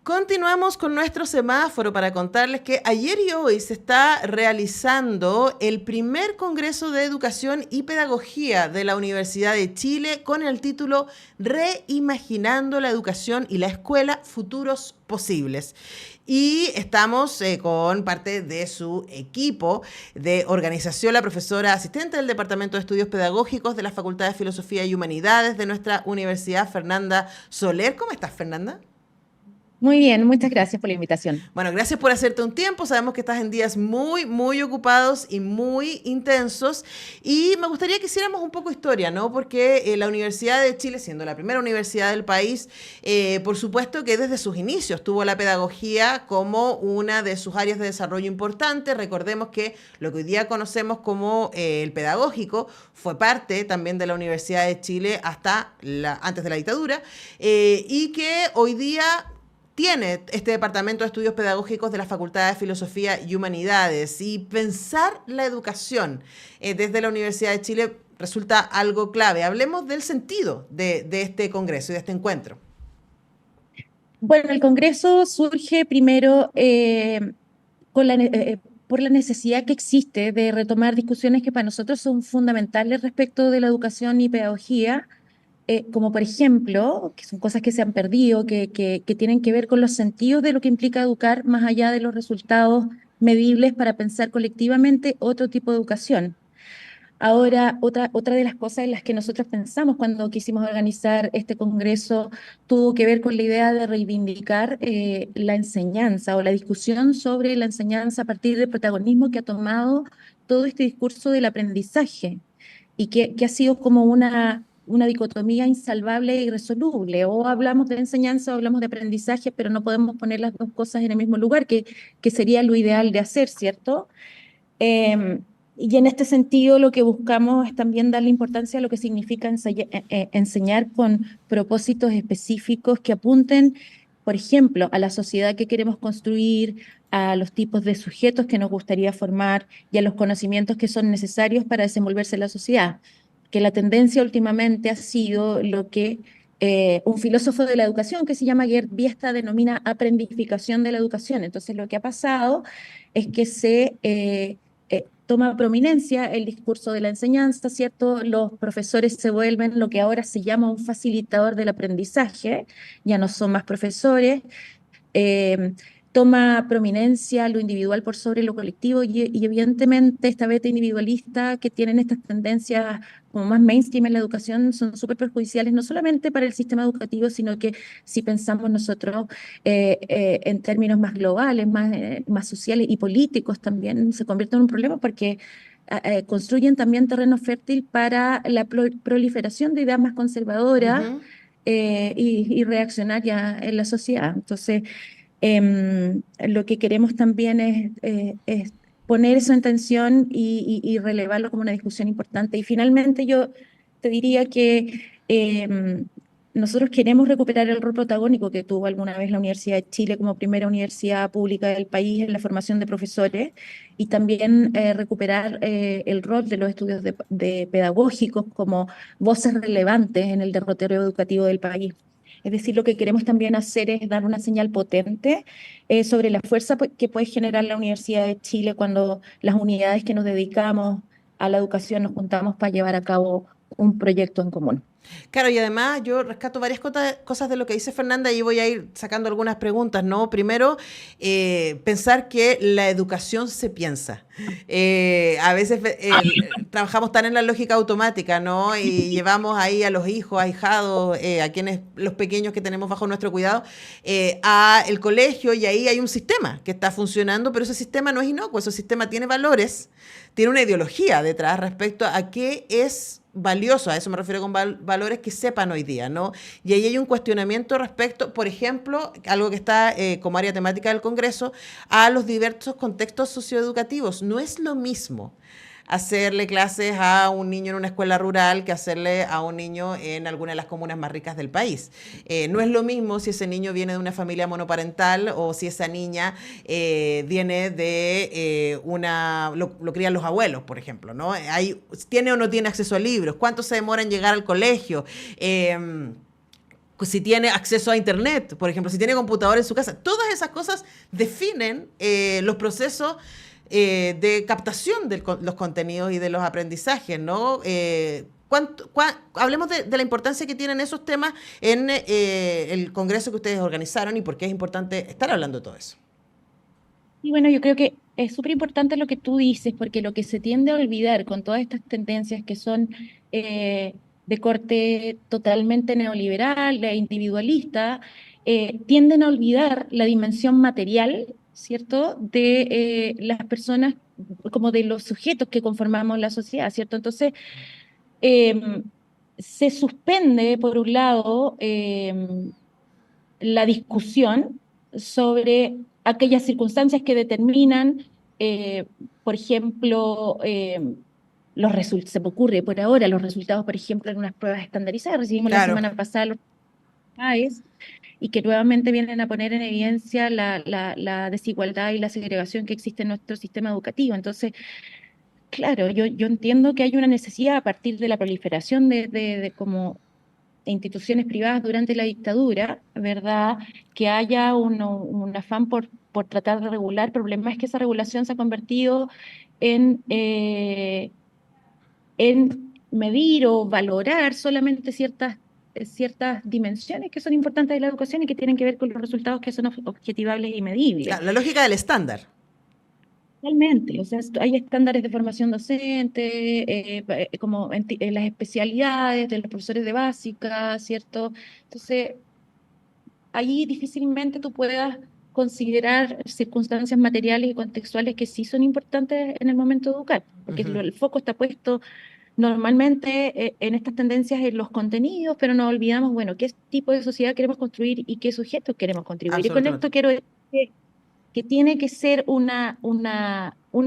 Continuamos con nuestro semáforo para contarles que ayer y hoy se está realizando el primer Congreso de Educación y Pedagogía de la Universidad de Chile con el título Reimaginando la Educación y la Escuela, Futuros Posibles. Y estamos con parte de su equipo de organización, la profesora asistente del Departamento de Estudios Pedagógicos de la Facultad de Filosofía y Humanidades de nuestra universidad, Fernanda Soler. ¿Cómo estás, Fernanda? Muy bien, muchas gracias por la invitación. Bueno, gracias por hacerte un tiempo. Sabemos que estás en días muy, muy ocupados y muy intensos. Y me gustaría que hiciéramos un poco historia, ¿no? Porque la Universidad de Chile, siendo la primera universidad del país, por supuesto que desde sus inicios tuvo la pedagogía como una de sus áreas de desarrollo importante. Recordemos que lo que hoy día conocemos como el pedagógico fue parte también de la Universidad de Chile hasta antes de la dictadura, y que hoy día tiene este Departamento de Estudios Pedagógicos de la Facultad de Filosofía y Humanidades. Y pensar la educación desde la Universidad de Chile resulta algo clave. Hablemos del sentido de este congreso y de este encuentro. Bueno, el Congreso surge primero con por la necesidad que existe de retomar discusiones que para nosotros son fundamentales respecto de la educación y pedagogía, como por ejemplo, que son cosas que se han perdido, que tienen que ver con los sentidos de lo que implica educar más allá de los resultados medibles para pensar colectivamente otro tipo de educación. Ahora, otra de las cosas en las que nosotros pensamos cuando quisimos organizar este congreso tuvo que ver con la idea de reivindicar la enseñanza o la discusión sobre la enseñanza a partir del protagonismo que ha tomado todo este discurso del aprendizaje y que ha sido como una dicotomía insalvable e irresoluble. O hablamos de enseñanza o hablamos de aprendizaje, pero no podemos poner las dos cosas en el mismo lugar, que sería lo ideal de hacer, ¿cierto? Eh, y en este sentido, lo que buscamos es también darle importancia a lo que significa enseñar con propósitos específicos que apunten, por ejemplo, a la sociedad que queremos construir, a los tipos de sujetos que nos gustaría formar y a los conocimientos que son necesarios para desenvolverse en la sociedad. Que la tendencia últimamente ha sido lo que un filósofo de la educación que se llama Gerd Biesta denomina aprendificación de la educación. Entonces, lo que ha pasado es que toma prominencia el discurso de la enseñanza, ¿cierto? Los profesores se vuelven lo que ahora se llama un facilitador del aprendizaje, ya no son más profesores, eh, toma prominencia lo individual por sobre lo colectivo y evidentemente esta beta individualista que tienen estas tendencias como más mainstream en la educación son súper perjudiciales no solamente para el sistema educativo, sino que si pensamos nosotros en términos más globales, más sociales y políticos también, se convierten en un problema porque construyen también terreno fértil para la proliferación de ideas más conservadoras Ujú. y reaccionarias en la sociedad. Entonces, lo que queremos también es poner eso en tensión y relevarlo como una discusión importante. Y finalmente yo te diría que nosotros queremos recuperar el rol protagónico que tuvo alguna vez la Universidad de Chile como primera universidad pública del país en la formación de profesores y también recuperar el rol de los estudios de pedagógicos como voces relevantes en el derrotero educativo del país. Es decir, lo que queremos también hacer es dar una señal potente sobre la fuerza que puede generar la Universidad de Chile cuando las unidades que nos dedicamos a la educación nos juntamos para llevar a cabo un proyecto en común. Claro, y además yo rescato varias cosas de lo que dice Fernanda y voy a ir sacando algunas preguntas, ¿no? Primero, pensar que la educación se piensa. A veces trabajamos tan en la lógica automática, ¿no? Y llevamos ahí a los hijos, ahijados, a quienes, los pequeños que tenemos bajo nuestro cuidado, a el colegio y ahí hay un sistema que está funcionando, pero ese sistema no es inocuo, ese sistema tiene valores, tiene una ideología detrás respecto a qué es valioso, a eso me refiero con valores que sepan hoy día, ¿no? Y ahí hay un cuestionamiento respecto, por ejemplo, algo que está como área temática del Congreso, a los diversos contextos socioeducativos. No es lo mismo hacerle clases a un niño en una escuela rural que hacerle a un niño en alguna de las comunas más ricas del país. No es lo mismo si ese niño viene de una familia monoparental o si esa niña viene de lo crían los abuelos, por ejemplo, ¿no? ¿Tiene o no tiene acceso a libros? ¿Cuánto se demora en llegar al colegio? si tiene acceso a Internet, por ejemplo, si tiene computador en su casa. Todas esas cosas definen los procesos de captación de los contenidos y de los aprendizajes, ¿no? Hablemos de la importancia que tienen esos temas en el congreso que ustedes organizaron y por qué es importante estar hablando de todo eso. Y bueno, yo creo que es súper importante lo que tú dices, porque lo que se tiende a olvidar con todas estas tendencias que son de corte totalmente neoliberal e individualista, tienden a olvidar la dimensión material, ¿cierto?, de las personas, como de los sujetos que conformamos la sociedad, ¿cierto? Entonces, eh, se suspende, por un lado, la discusión sobre aquellas circunstancias que determinan, eh, por ejemplo, los resultados, se me ocurre por ahora, los resultados, por ejemplo, en unas pruebas estandarizadas. Recibimos la Claro, semana pasada los PAES y que nuevamente vienen a poner en evidencia la desigualdad y la segregación que existe en nuestro sistema educativo. Entonces, claro, yo entiendo que hay una necesidad a partir de la proliferación de como instituciones privadas durante la dictadura, ¿verdad? Que haya un afán por tratar de regular. El problema es que esa regulación se ha convertido en, eh, en medir o valorar solamente ciertas dimensiones que son importantes de la educación y que tienen que ver con los resultados que son objetivables y medibles. la lógica del estándar. Totalmente, o sea, hay estándares de formación docente, como en las especialidades de los profesores de básica, ¿cierto? Entonces, ahí difícilmente tú puedas considerar circunstancias materiales y contextuales que sí son importantes en el momento de educar, porque Ujú, el foco está puesto normalmente en estas tendencias en los contenidos, pero nos olvidamos, bueno, qué tipo de sociedad queremos construir y qué sujetos queremos contribuir. Y con absolutamente. esto quiero decir que tiene que ser una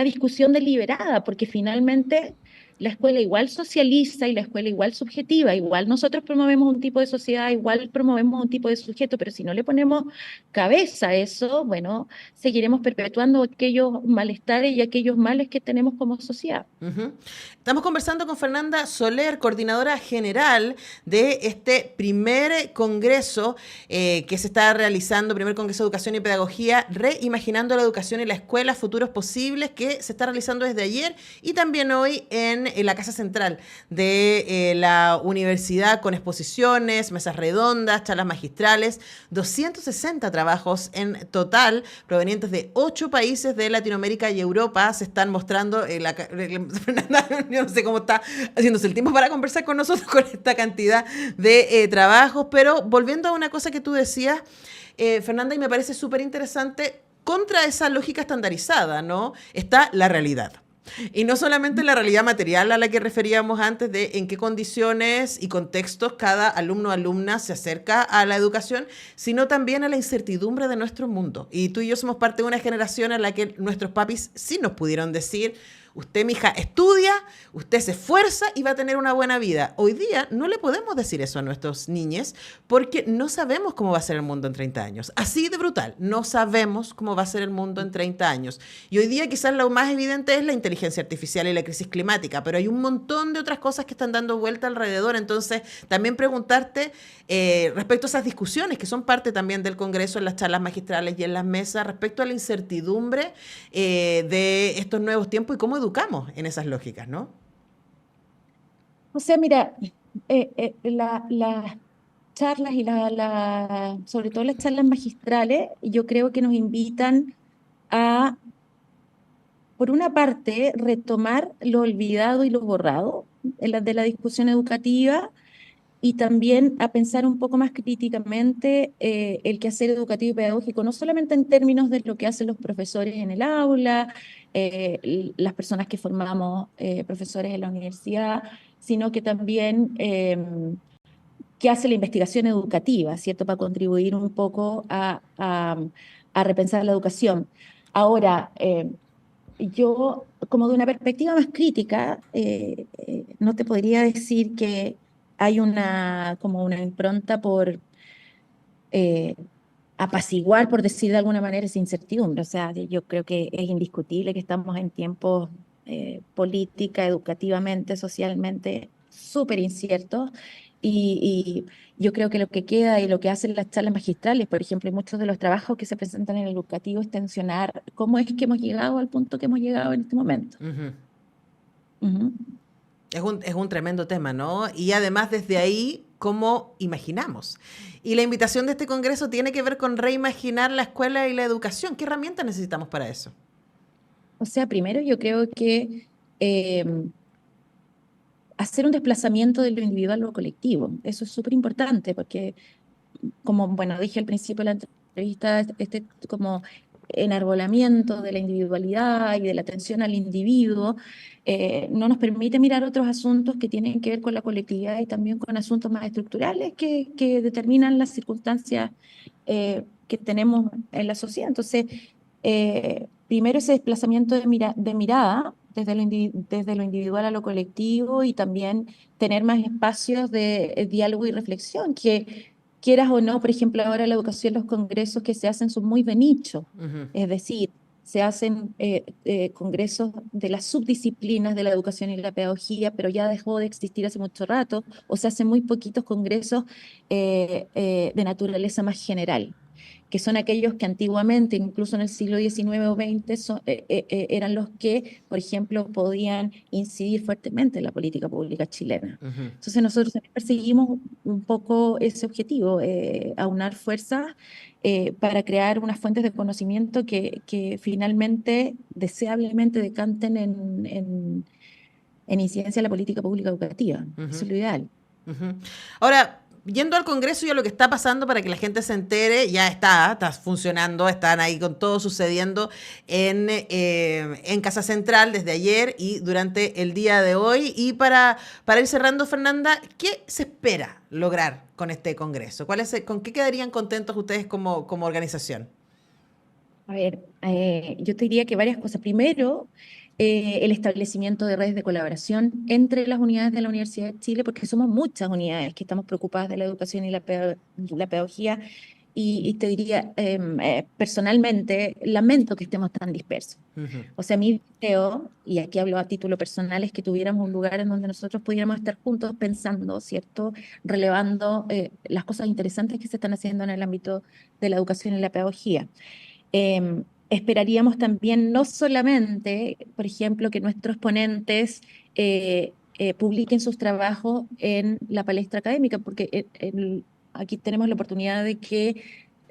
discusión deliberada, porque finalmente la escuela igual socializa y la escuela igual subjetiva, igual nosotros promovemos un tipo de sociedad, igual promovemos un tipo de sujeto, pero si no le ponemos cabeza a eso, bueno, seguiremos perpetuando aquellos malestares y aquellos males que tenemos como sociedad. Ujú. Estamos conversando con Fernanda Soler, coordinadora general de este primer congreso que se está realizando, primer congreso de educación y pedagogía, reimaginando la educación y la escuela, futuros posibles, que se está realizando desde ayer y también hoy en la Casa Central de la universidad, con exposiciones, mesas redondas, charlas magistrales, 260 trabajos en total, provenientes de 8 países de Latinoamérica y Europa, se están mostrando Fernanda, yo no sé cómo está haciéndose el tiempo para conversar con nosotros con esta cantidad de trabajos, pero volviendo a una cosa que tú decías, Fernanda, y me parece súper interesante, contra esa lógica estandarizada, ¿no? Está la realidad. Y no solamente la realidad material a la que referíamos antes de en qué condiciones y contextos cada alumno o alumna se acerca a la educación, sino también a la incertidumbre de nuestro mundo. Y tú y yo somos parte de una generación en la que nuestros papis sí nos pudieron decir: usted, mija, estudia, usted se esfuerza y va a tener una buena vida. Hoy día no le podemos decir eso a nuestros niños porque no sabemos cómo va a ser el mundo en 30 años. Así de brutal, no sabemos cómo va a ser el mundo en 30 años. Y hoy día quizás lo más evidente es la inteligencia artificial y la crisis climática, pero hay un montón de otras cosas que están dando vuelta alrededor. Entonces, también preguntarte respecto a esas discusiones que son parte también del Congreso, en las charlas magistrales y en las mesas, respecto a la incertidumbre de estos nuevos tiempos y cómo educamos en esas lógicas, ¿no? O sea, mira, las charlas y sobre todo las charlas magistrales, yo creo que nos invitan a, por una parte, retomar lo olvidado y lo borrado de la discusión educativa y también a pensar un poco más críticamente el quehacer educativo y pedagógico, no solamente en términos de lo que hacen los profesores en el aula, las personas que formamos profesores en la universidad, sino que también qué hace la investigación educativa, ¿cierto? Para contribuir un poco a repensar la educación. Ahora, yo, como de una perspectiva más crítica, no te podría decir que hay como una impronta por eh, apaciguar, por decir de alguna manera, esa incertidumbre. O sea, yo creo que es indiscutible que estamos en tiempos política, educativamente, socialmente, súper inciertos Y yo creo que lo que queda y lo que hacen las charlas magistrales, por ejemplo, y muchos de los trabajos que se presentan en el educativo, es tensionar cómo es que hemos llegado al punto que hemos llegado en este momento. Ujú. Ujú. Es un tremendo tema, ¿no? Y además desde ahí, ¿cómo imaginamos? Y la invitación de este congreso tiene que ver con reimaginar la escuela y la educación. ¿Qué herramientas necesitamos para eso? O sea, primero yo creo que eh, hacer un desplazamiento de lo individual a lo colectivo, eso es súper importante porque como, bueno, dije al principio de la entrevista, como enarbolamiento de la individualidad y de la atención al individuo, no nos permite mirar otros asuntos que tienen que ver con la colectividad y también con asuntos más estructurales que determinan las circunstancias que tenemos en la sociedad. Entonces, primero ese desplazamiento de mirada desde lo individual a lo colectivo y también tener más espacios de diálogo y reflexión, que quieras o no, por ejemplo, ahora la educación, los congresos que se hacen son muy de nicho, Ujú. es decir, se hacen congresos de las subdisciplinas de la educación y la pedagogía, pero ya dejó de existir hace mucho rato, o se hacen muy poquitos congresos de naturaleza más general, que son aquellos que antiguamente, incluso en el siglo XIX o XX, eran los que, por ejemplo, podían incidir fuertemente en la política pública chilena. Ujú. Entonces nosotros también perseguimos un poco ese objetivo, aunar fuerzas para crear unas fuentes de conocimiento que finalmente, deseablemente, decanten en incidencia de la política pública educativa. Eso Ujú. es lo ideal. Ujú. Ahora, yendo al Congreso y a lo que está pasando para que la gente se entere, ya está funcionando, están ahí con todo sucediendo en Casa Central desde ayer y durante el día de hoy. Y para ir cerrando, Fernanda, ¿qué se espera lograr con este Congreso? ¿Con qué quedarían contentos ustedes como organización? A ver, yo te diría que varias cosas. Primero, el establecimiento de redes de colaboración entre las unidades de la Universidad de Chile, porque somos muchas unidades que estamos preocupadas de la educación y la pedagogía. Y te diría, personalmente, lamento que estemos tan dispersos. Ujú. O sea, mi deseo, y aquí hablo a título personal, es que tuviéramos un lugar en donde nosotros pudiéramos estar juntos pensando, ¿cierto? Relevando las cosas interesantes que se están haciendo en el ámbito de la educación y la pedagogía. Esperaríamos también no solamente, por ejemplo, que nuestros ponentes publiquen sus trabajos en la palestra académica, porque aquí tenemos la oportunidad de que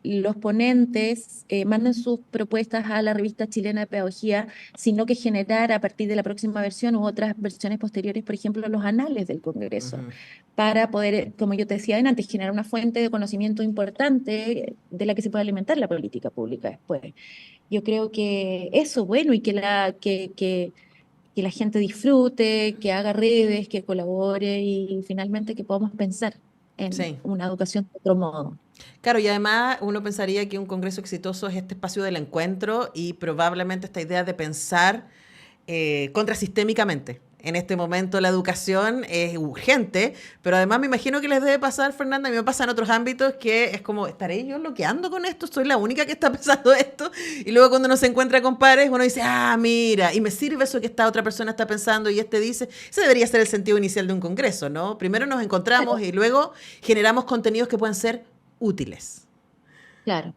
los ponentes manden sus propuestas a la revista chilena de pedagogía, sino que generar a partir de la próxima versión u otras versiones posteriores, por ejemplo, los anales del Congreso, Ujú. para poder, como yo te decía antes, generar una fuente de conocimiento importante de la que se puede alimentar la política pública después. Yo creo que eso, bueno, y que la gente disfrute, que haga redes, que colabore y finalmente que podamos pensar en Sí. una educación de otro modo. Claro, y además uno pensaría que un congreso exitoso es este espacio del encuentro y probablemente esta idea de pensar contrasistémicamente. En este momento la educación es urgente, pero además me imagino que les debe pasar, Fernanda, a mí me pasa en otros ámbitos que es como, ¿estaré yo bloqueando con esto? ¿Soy la única que está pensando esto? Y luego cuando uno se encuentra con pares, uno dice, ah, mira, y me sirve eso que esta otra persona está pensando y este dice, ese debería ser el sentido inicial de un congreso, ¿no? Primero nos encontramos Claro, y luego generamos contenidos que pueden ser útiles. claro.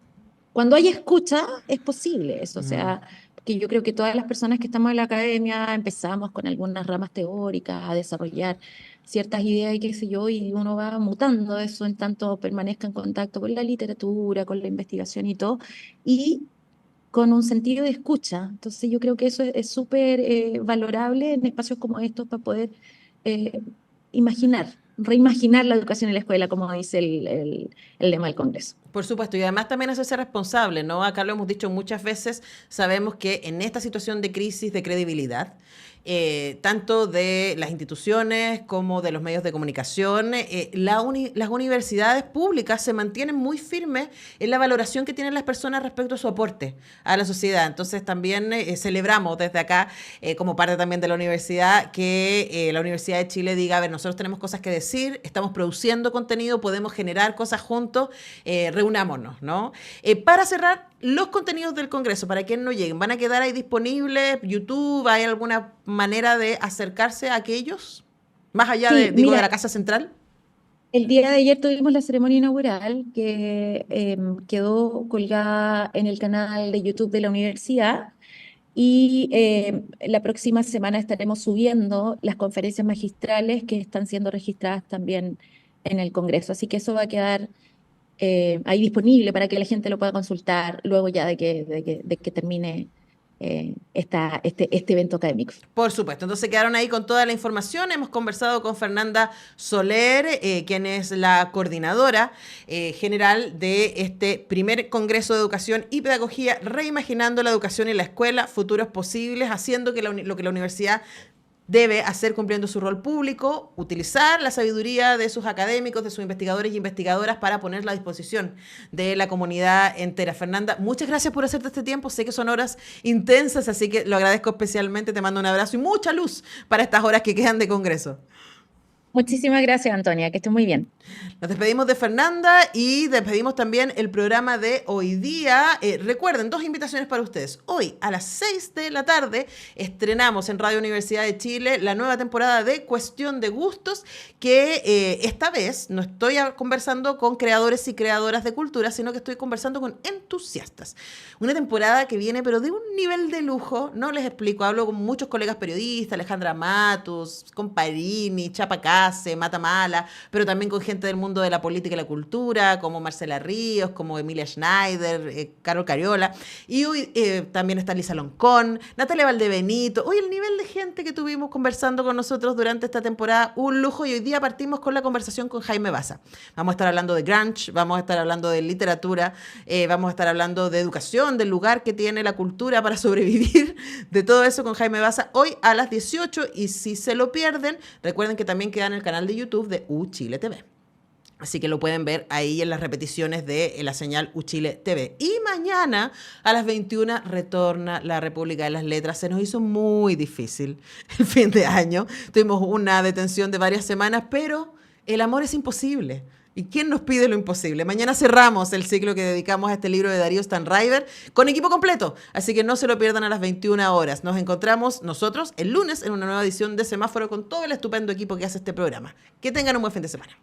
Cuando hay escucha, es posible eso. O Ujú. sea, que yo creo que todas las personas que estamos en la academia empezamos con algunas ramas teóricas a desarrollar ciertas ideas y qué sé yo, y uno va mutando eso en tanto permanezca en contacto con la literatura, con la investigación y todo, y con un sentido de escucha. Entonces yo creo que eso es súper valorable en espacios como estos para poder eh, imaginar, reimaginar la educación en la escuela, como dice el lema del Congreso. Por supuesto, y además también hacerse responsable, ¿no? Acá lo hemos dicho muchas veces, sabemos que en esta situación de crisis de credibilidad, tanto de las instituciones como de los medios de comunicación, las universidades públicas se mantienen muy firmes en la valoración que tienen las personas respecto a su aporte a la sociedad. Entonces también celebramos desde acá, como parte también de la universidad, que la Universidad de Chile diga, a ver, nosotros tenemos cosas que decir, estamos produciendo contenido, podemos generar cosas juntos, reunámonos, ¿no? Para cerrar, los contenidos del Congreso, para quien no lleguen, ¿van a quedar ahí disponibles? ¿YouTube? ¿Hay alguna manera de acercarse a aquellos? Más allá de, Sí, digo, de mira, la Casa Central. El día de ayer tuvimos la ceremonia inaugural que quedó colgada en el canal de YouTube de la universidad y la próxima semana estaremos subiendo las conferencias magistrales que están siendo registradas también en el Congreso. Así que eso va a quedar ahí disponible para que la gente lo pueda consultar luego ya de que termine este evento académico. Por supuesto, entonces quedaron ahí con toda la información. Hemos conversado con Fernanda Soler, quien es la coordinadora general de este primer Congreso de Educación y Pedagogía, reimaginando la educación y la escuela, futuros posibles, haciendo que lo que la universidad debe hacer cumpliendo su rol público, utilizar la sabiduría de sus académicos, de sus investigadores y investigadoras para ponerla a disposición de la comunidad entera. Fernanda, muchas gracias por hacerte este tiempo. Sé que son horas intensas, así que lo agradezco especialmente. Te mando un abrazo y mucha luz para estas horas que quedan de Congreso. Muchísimas gracias, Antonia, que estés muy bien. Nos despedimos de Fernanda y despedimos también el programa de hoy día. Recuerden, dos invitaciones para ustedes. Hoy a las 6 de la tarde estrenamos en Radio Universidad de Chile la nueva temporada de Cuestión de Gustos, que esta vez no estoy conversando con creadores y creadoras de cultura, sino que estoy conversando con entusiastas. Una temporada que viene, pero de un nivel de lujo, no les explico. Hablo con muchos colegas periodistas, Alejandra Matus, Comparini, Chapa Matamala, pero también con gente del mundo de la política y la cultura, como Marcela Ríos, como Emilia Schneider, Carol Cariola, y hoy también está Lisa Loncón, Natalia Valdebenito. Hoy el nivel de gente que tuvimos conversando con nosotros durante esta temporada, un lujo, y hoy día partimos con la conversación con Jaime Baza. Vamos a estar hablando de grunge, vamos a estar hablando de literatura, vamos a estar hablando de educación, del lugar que tiene la cultura para sobrevivir, de todo eso con Jaime Baza, hoy a las 18, y si se lo pierden, recuerden que también quedan en el canal de YouTube de UChile TV. Así que lo pueden ver ahí en las repeticiones de la señal UChile TV. Y mañana a las 21 retorna la República de las Letras. Se nos hizo muy difícil el fin de año. Tuvimos una detención de varias semanas, pero el amor es imposible. ¿Y quién nos pide lo imposible? Mañana cerramos el ciclo que dedicamos a este libro de Darío Stanraiver con equipo completo. Así que no se lo pierdan a las 21 horas. Nos encontramos nosotros el lunes en una nueva edición de Semáforo con todo el estupendo equipo que hace este programa. Que tengan un buen fin de semana.